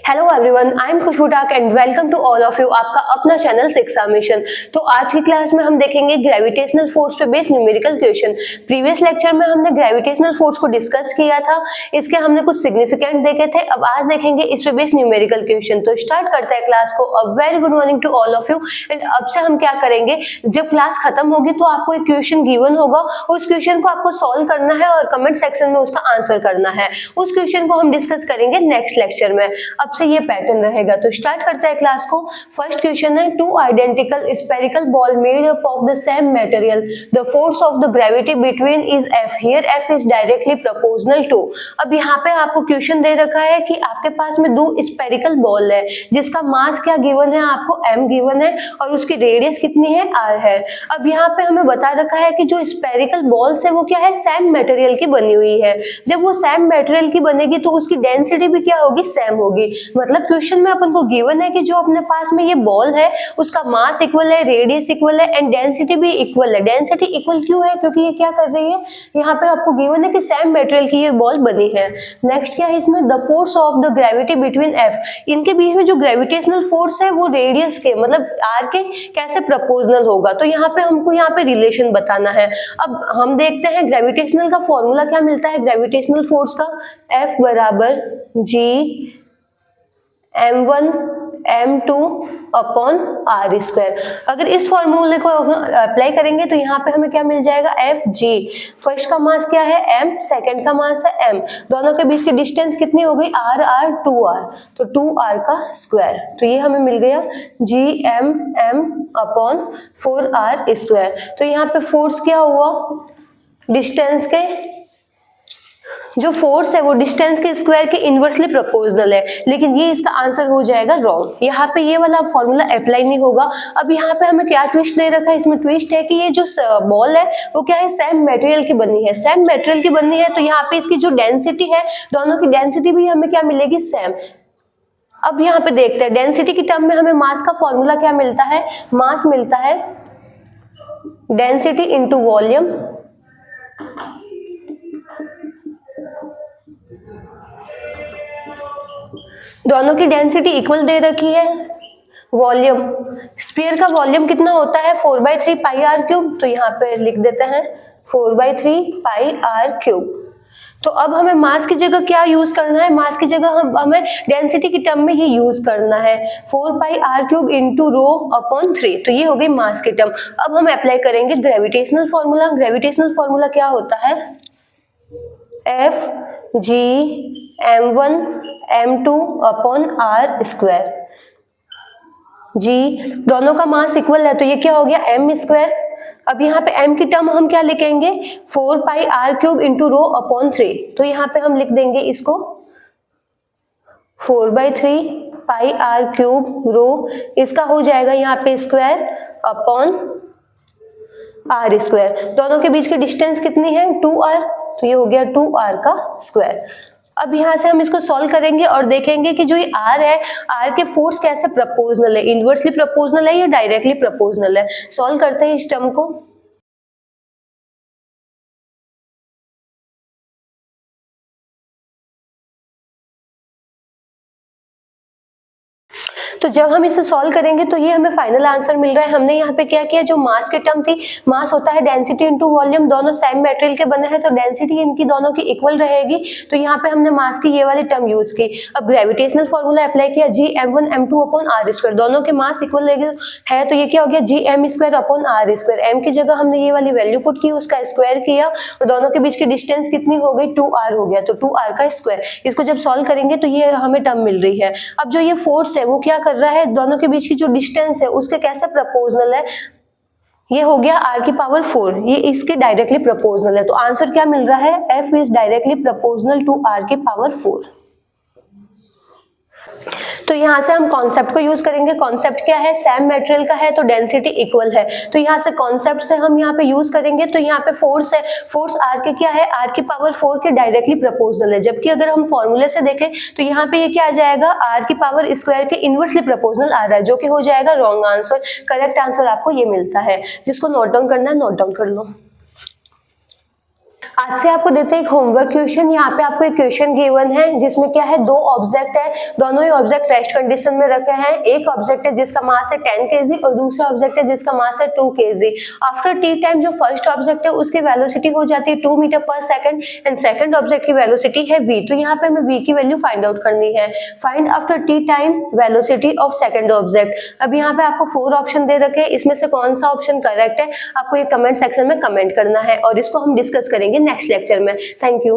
Hello everyone, I am Khushboo Tak and welcome to all of you आपका अपना channel शिक्षा mission. तो आज की क्लास में हम देखेंगे ग्रेविटेशनल फोर्स पे based numerical question. Previous lecture में हमने ग्रेविटेशनल फोर्स को डिस्कस किया था, इसके हमने कुछ सिग्निफिकेंट देखे थे। अब आज देखेंगे इस पे बेस्ड न्यूमेरिकल क्वेश्चन। तो स्टार्ट करते हैं क्लास को। A very good morning to all of you. And अब से हम क्या करेंगे, जब क्लास खत्म होगी तो आपको एक क्वेश्चन गिवन होगा, उस क्वेश्चन को आपको सॉल्व करना है और कमेंट सेक्शन में उसका आंसर करना है। उस क्वेश्चन को हम डिस्कस करेंगे नेक्स्ट लेक्चर में। अब से ये पैटर्न रहेगा। तो स्टार्ट करते हैं क्लास को। फर्स्ट क्वेश्चन है, two identical spherical ball made up of the same material, the force of the gravity between is F, here F is directly proportional to. अब यहाँ पे आपको क्वेश्चन दे रखा है कि आपके पास में दो स्फेरिकल बॉल है जिसका मास क्या गिवन है, आपको m गिवन है और उसकी रेडियस कितनी है, r है। अब यहाँ पे हमें बता रखा है कि जो स्फेरिकल बॉल्स है वो क्या है, सेम मटेरियल की बनी हुई है। जब वो सेम मटेरियल की बनेगी तो उसकी डेंसिटी भी क्या होगी, सेम होगी। मतलब क्वेश्चन में अपन को गिवन है कि जो अपने पास में ये बॉल है उसका मास इक्वल है, रेडियस इक्वल है एंड डेंसिटी भी इक्वल है। डेंसिटी इक्वल क्यों है, क्योंकि ये क्या कर रही है, यहाँ पे आपको गिवन है कि सेम मटेरियल की ये बॉल बनी है। नेक्स्ट क्या है इसमें, the force of the gravity between F, इनके बीच में जो ग्रेविटेशनल फोर्स है वो रेडियस के मतलब r के कैसे प्रोपोर्शनल होगा। तो यहाँ पे हमको यहाँ पे रिलेशन बताना है। अब हम देखते हैं ग्रेविटेशनल का फॉर्मूला क्या मिलता है ग्रेविटेशनल फोर्स का, F बराबर G m1 m2 upon r square. अगर इस फॉर्मूले को अप्लाई करेंगे तो यहाँ पे हमें क्या मिल जाएगा, Fg, फर्स्ट का मास क्या है m, सेकंड का मास है m, दोनों के बीच की डिस्टेंस कितनी हो गई, r 2r, तो 2r का स्क्वायर। तो ये हमें मिल गया Gmm अपॉन 4r स्क्वायर। तो यहाँ पे फोर्स क्या हुआ, डिस्टेंस के जो फोर्स है वो डिस्टेंस के स्क्वायर के इनवर्सली प्रोपोर्शनल है, लेकिन ये इसका आंसर हो जाएगा रॉन्ग। यहाँ पे ये वाला फॉर्मूला अप्लाई नहीं होगा। अब यहाँ पे हमें क्या ट्विस्ट दे रखा है, इसमें ट्विस्ट है कि ये जो बॉल है वो क्या है, सेम मटेरियल की बनी है। सेम मटेरियल की बनी है तो यहाँ पे इसकी जो डेंसिटी है, दोनों की डेंसिटी भी हमें क्या मिलेगी, सेम। अब यहाँ पे देखते हैं डेंसिटी की टर्म में हमें मास का फॉर्मूला क्या मिलता है, मास मिलता है डेंसिटी इंटू वॉल्यूम दोनों की डेंसिटी इक्वल दे रखी है। वॉल्यूम, स्फीयर का वॉल्यूम कितना होता है, 4/3 पाई आर क्यूब। तो यहाँ पे लिख देते हैं 4/3 पाई आर क्यूब। तो अब हमें मास की जगह क्या यूज करना है, मास की जगह हमें डेंसिटी की टर्म में ये यूज करना है 4 pi r cube into rho upon 3। तो ये हो गई मास की टर्म। अब हम अप्लाई करेंगे ग्रेविटेशनल फॉर्मूला। ग्रेविटेशनल फॉर्मूला क्या होता है, F G m1 m2 upon r square. जी, दोनों का मास इक्वल है तो ये क्या हो गया, m स्क्वायर। अब यहाँ पे m की टर्म हम क्या लिखेंगे, 4 पाई r cube into rho upon 3। तो यहाँ पे हम लिख देंगे इसको 4/3 पाई r क्यूब रो, इसका हो जाएगा यहाँ पे स्क्वायर अपॉन r स्क्वायर। दोनों के बीच की डिस्टेंस कितनी है, 2r, तो ये हो गया 2r का स्क्वायर। अब यहाँ से हम इसको सॉल्व करेंगे और देखेंगे कि जो ये r है, r के फोर्स कैसे प्रोपोर्शनल है, इनवर्सली प्रोपोर्शनल है या डायरेक्टली प्रोपोर्शनल है। सॉल्व करते हैं इस टर्म को। तो जब हम इसे सॉल्व करेंगे तो ये हमें फाइनल आंसर मिल रहा है। हमने यहाँ पे क्या किया, जो मास की टर्म थी, मास होता है डेंसिटी इनटू वॉल्यूम, दोनों सेम मटेरियल के बने हैं तो डेंसिटी इनकी दोनों की इक्वल रहेगी। तो यहाँ पे हमने मास की ये वाली टर्म यूज की। अब ग्रेविटेशनल फॉर्मूला अप्लाई किया, G m1 m2 upon r square, दोनों के मास इक्वल है तो ये क्या हो गया, G m square upon r square. m की जगह हमने ये वाली वैल्यू पुट की, उसका स्क्वायर किया और दोनों के बीच की डिस्टेंस कितनी हो गई, 2r हो गया, तो 2r का स्क्वायर। इसको जब सॉल्व करेंगे तो ये हमें टर्म मिल रही है। अब जो ये फोर्स है वो क्या कर रहा है, दोनों के बीच की जो डिस्टेंस है उसके कैसे प्रोपोर्शनल है, ये हो गया r की पावर 4, ये इसके डायरेक्टली प्रोपोर्शनल है। तो आंसर क्या मिल रहा है, F is directly proportional to r की पावर 4। तो यहाँ से हम कॉन्सेप्ट को यूज करेंगे। कॉन्सेप्ट क्या है, सेम मटेरियल का है तो डेंसिटी इक्वल है। तो यहाँ से कॉन्सेप्ट से हम यहाँ पे यूज करेंगे। तो यहाँ पे फोर्स है, फोर्स r के क्या है, r की पावर 4 के डायरेक्टली प्रोपोर्शनल है। जबकि अगर हम फॉर्मूले से देखें तो यहाँ पे ये क्या आ जाएगा, r की पावर स्क्वायर के इनवर्सली प्रोपोर्शनल आ रहा है, जो कि हो जाएगा रॉन्ग आंसर। करेक्ट आंसर आपको ये मिलता है। जिसको नोट डाउन करना है नोट डाउन कर लो। आज से आपको देते हैं एक होमवर्क क्वेश्चन। यहाँ पे आपको एक क्वेश्चन गिवन है जिसमें क्या है, दो ऑब्जेक्ट है, दोनों ही ऑब्जेक्ट रेस्ट कंडीशन में रखे हैं। एक ऑब्जेक्ट है जिसका मास है 10 केजी और दूसरा ऑब्जेक्ट है जिसका मास है 2 केजी। आफ्टर टी टाइम जो फर्स्ट ऑब्जेक्ट है उसकी वेलोसिटी हो जाती है 2 मीटर पर सेकंड एंड सेकंड ऑब्जेक्ट की वेलोसिटी है v। तो यहाँ पे हमें v की वैल्यू फाइंड आउट करनी है। Find after T time velocity of second object. अब यहाँ पे आपको 4 ऑप्शन दे रखे हैं, इसमें से कौन सा ऑप्शन करेक्ट है आपको ये कमेंट सेक्शन में कमेंट करना है और इसको हम डिस्कस करेंगे नेक्स्ट लेक्चर में। Thank you.